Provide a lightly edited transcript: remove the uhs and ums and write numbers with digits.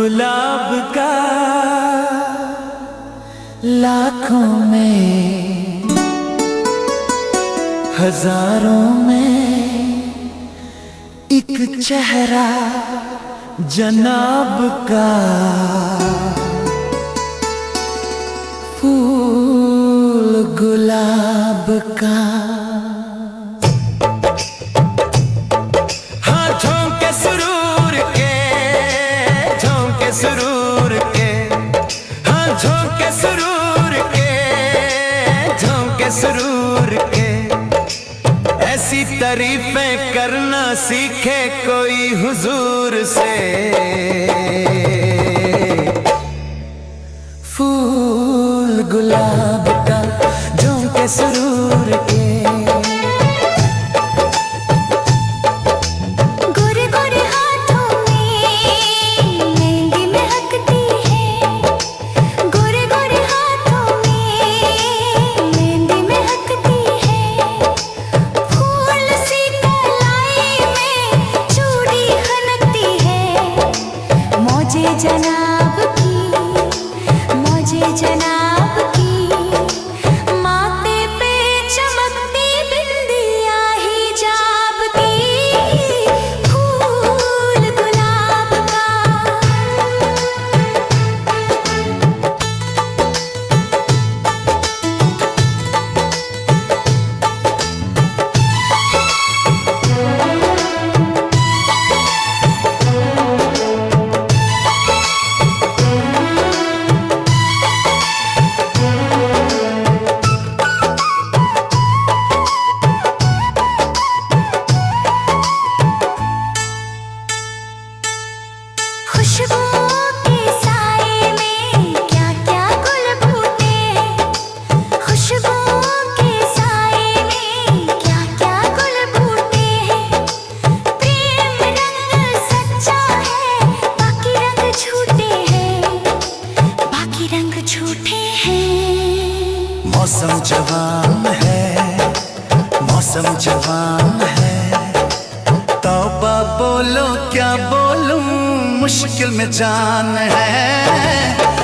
गुलाब का लाखों में हजारों में एक चेहरा जनाब का। फूल गुलाब का सुरूर के, हाँ झोंके सुरूर के, झोंके सुरूर के। ऐसी तारीफें करना सीखे कोई हुजूर से। फूल गुलाब का झोंके सुरूर के। जनाब की मौजे जनाब की माथे पे चमकती बिंदिया हिजाब की। फूल गुलाब का खुशबुओं के साए में क्या क्या गुल फूटे हैं। खुशबुओं के साए में क्या क्या गुल फूटे हैं। प्रेम रंग सच्चा है, बाकी रंग झूठे हैं, बाकी रंग झूठे हैं। मौसम जवान है, मौसम जवान है। तौबा बोलो क्या बोलूं, मुश्किल में जान है।